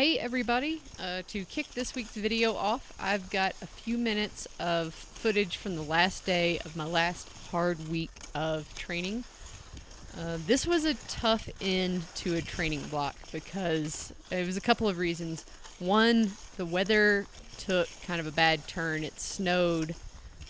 Hey everybody, to kick this week's video off, I've got a few minutes of footage from the last day of my last hard week of training. This was a tough end to a training block because it was a couple of reasons. One, the weather took kind of a bad turn. It snowed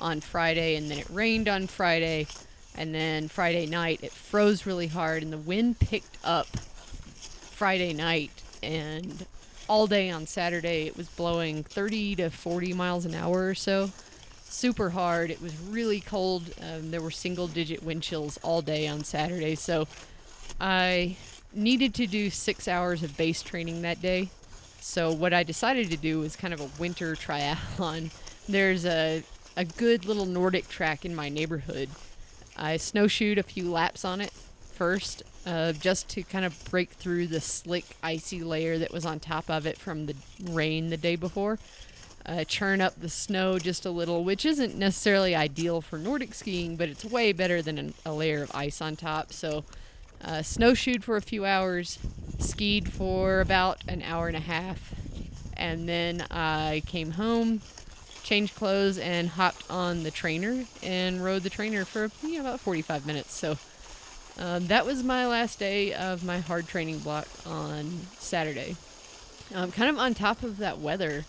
on Friday and then it rained on Friday, and then Friday night it froze really hard and the wind picked up Friday night, and all day on Saturday it was blowing 30 to 40 miles an hour or so. Super hard. It was really cold. There were single digit wind chills all day on Saturday, so I needed to do 6 hours of base training that day. So what I decided to do was kind of a winter triathlon. There's a good little Nordic track in my neighborhood. I snowshoed a few laps on it first, just to kind of break through the slick, icy layer that was on top of it from the rain the day before. Churn up the snow just a little, which isn't necessarily ideal for Nordic skiing, but it's way better than a layer of ice on top. So, snowshoed for a few hours, skied for about an hour and a half, and then I came home, changed clothes, and hopped on the trainer and rode the trainer for about 45 minutes. So that was my last day of my hard training block on Saturday. Kind of on top of that weather,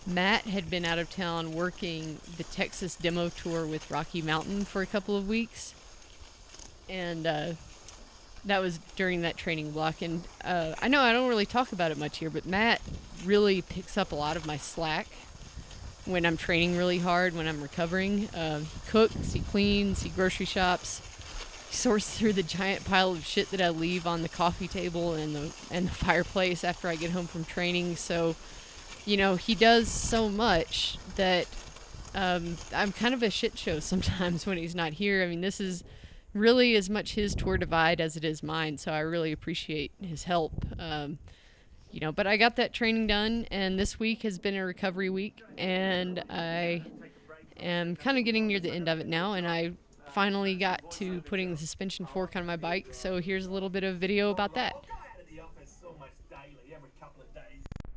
Matt had been out of town working the Texas demo tour with Rocky Mountain for a couple of weeks, and that was during that training block. And I know I don't really talk about it much here, but Matt really picks up a lot of my slack when I'm training really hard, when I'm recovering. He cooks, he cleans, he grocery shops, he sorts through the giant pile of shit that I leave on the coffee table and the fireplace after I get home from training. So, he does so much that I'm kind of a shit show sometimes when he's not here. I mean, this is really as much his tour divide as it is mine, so I really appreciate his help. But I got that training done, and this week has been a recovery week, and I am kind of getting near the end of it now, and I finally got to putting the suspension fork on my bike, so here's a little bit of video about that.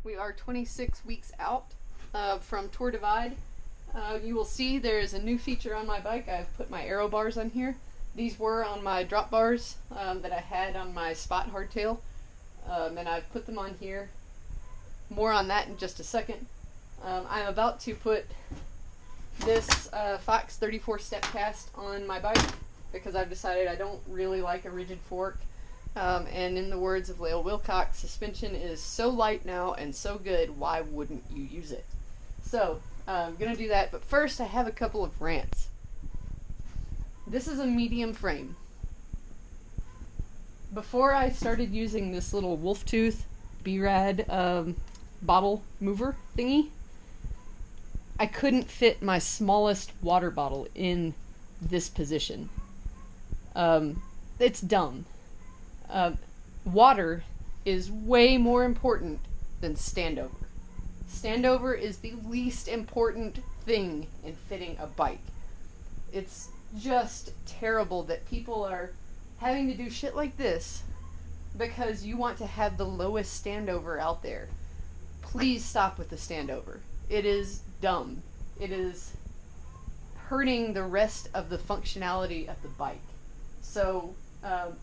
We are 26 weeks out from Tour Divide. You will see there's a new feature on my bike. I've put my aero bars on here. These were on my drop bars that I had on my Spot hardtail. And I've put them on here. More on that in just a second. I'm about to put this Fox 34 step cast on my bike because I've decided I don't really like a rigid fork. And in the words of Lael Wilcox, suspension is so light now and so good, why wouldn't you use it? So, I'm going to do that, but first I have a couple of rants. This is a medium frame. Before I started using this little wolf tooth B-Rad bottle mover thingy, I couldn't fit my smallest water bottle in this position. It's dumb. Water is way more important than standover. Standover is the least important thing in fitting a bike. It's just terrible that people are having to do shit like this because you want to have the lowest standover out there. Please stop with the standover. It is dumb. It is hurting the rest of the functionality of the bike. So,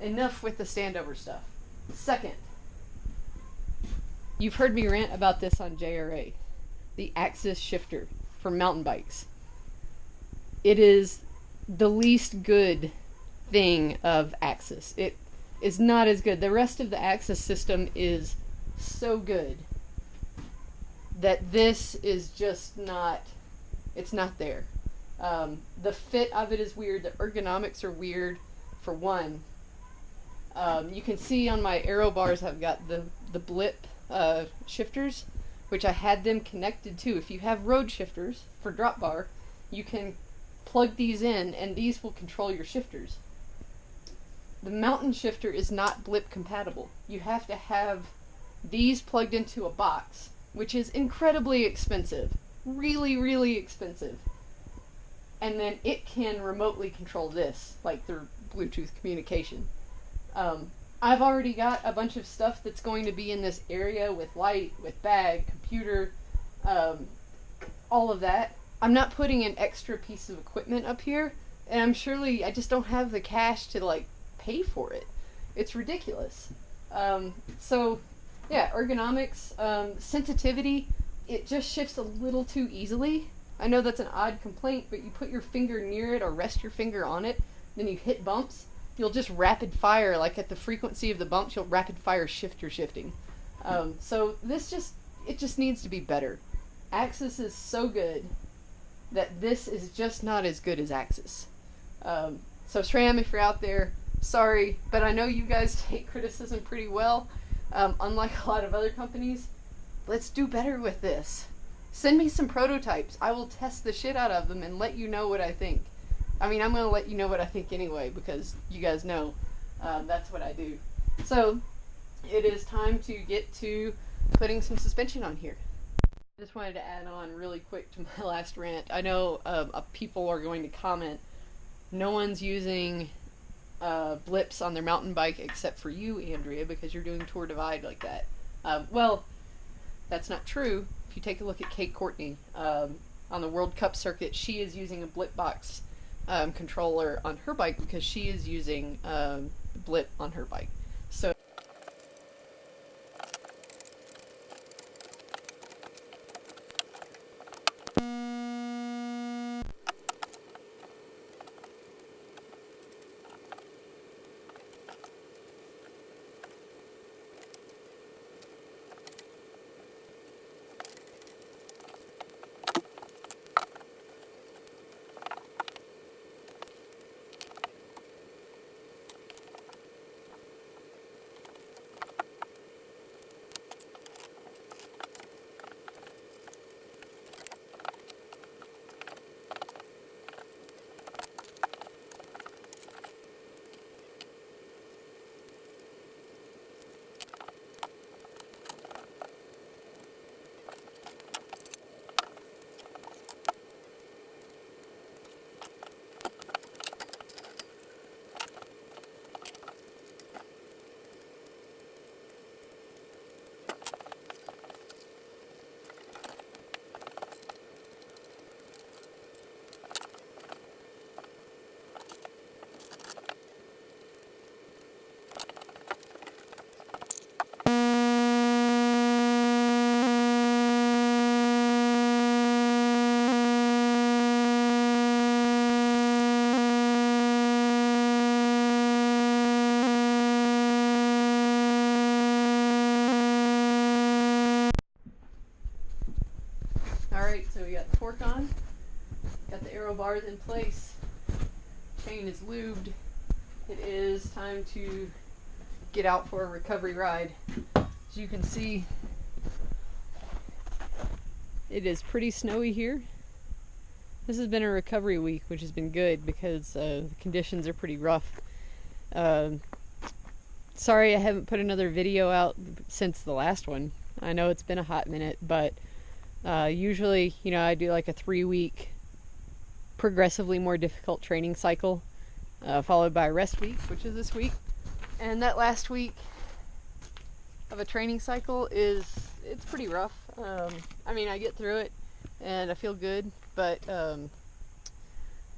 enough with the standover stuff. Second, you've heard me rant about this on JRA. The axis shifter for mountain bikes. It is the least good thing of axis. It is not as good. The rest of the axis system is so good that this is just not, it's not there. The fit of it is weird. The ergonomics are weird, for one. You can see on my aero bars I've got the blip shifters, which I had them connected to. If you have road shifters for drop bar, you can plug these in and these will control your shifters. The mountain shifter is not blip compatible. You have to have these plugged into a box, which is incredibly expensive. Really, really expensive. And then it can remotely control this, like through Bluetooth communication. I've already got a bunch of stuff that's going to be in this area with light, with bag, computer, um, all of that. I'm not putting an extra piece of equipment up here, and I just don't have the cash to like pay for it. It's ridiculous. So yeah, ergonomics, sensitivity, it just shifts a little too easily. I know that's an odd complaint, but you put your finger near it or rest your finger on it, then you hit bumps, you'll just rapid fire, like at the frequency of the bumps, you'll rapid fire shift your shifting. So it just needs to be better. Axis is so good that this is just not as good as Axis. So SRAM, if you're out there, sorry, but I know you guys take criticism pretty well. Unlike a lot of other companies, let's do better with this. Send me some prototypes. I will test the shit out of them and let you know what I think. I mean, I'm going to let you know what I think anyway, because you guys know that's what I do. So it is time to get to putting some suspension on here. I just wanted to add on really quick to my last rant. I know people are going to comment, no one's using blips on their mountain bike except for you, Andrea, because you're doing Tour Divide like that. Well, that's not true. If you take a look at Kate Courtney on the World Cup circuit, she is using a blip box controller on her bike because she is using blip on her bike. So alright, so we got the torque on, got the aero bars in place, chain is lubed. It is time to get out for a recovery ride. As you can see, it is pretty snowy here. This has been a recovery week, which has been good because the conditions are pretty rough. Sorry I haven't put another video out since the last one. I know it's been a hot minute, but usually, you know, I do like a 3-week progressively more difficult training cycle, followed by a rest week, which is this week. And that last week of a training cycle it's pretty rough. I mean, I get through it and I feel good, but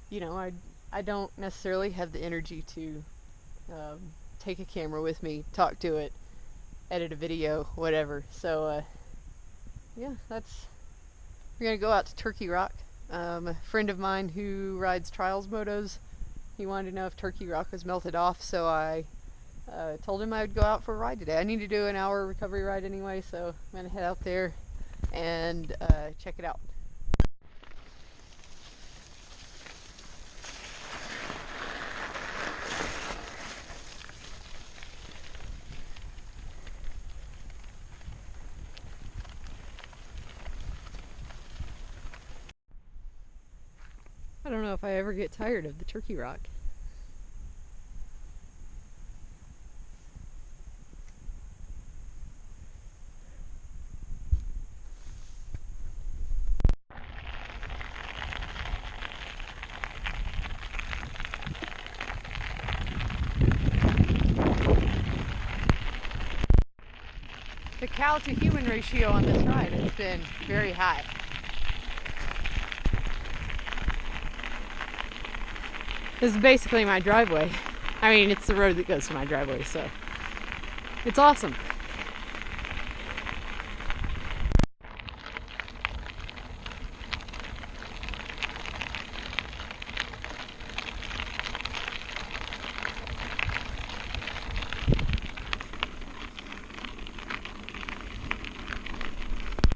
you know, I don't necessarily have the energy to take a camera with me, talk to it, edit a video, whatever. So yeah, we're gonna go out to Turkey Rock. A friend of mine who rides Trials Motos, he wanted to know if Turkey Rock was melted off, so I told him I would go out for a ride today. I need to do an hour recovery ride anyway, so I'm gonna head out there and check it out. I don't know if I ever get tired of the Turkey Rock. The cow to human ratio on this ride has been very high. This is basically my driveway. I mean, it's the road that goes to my driveway, so it's awesome.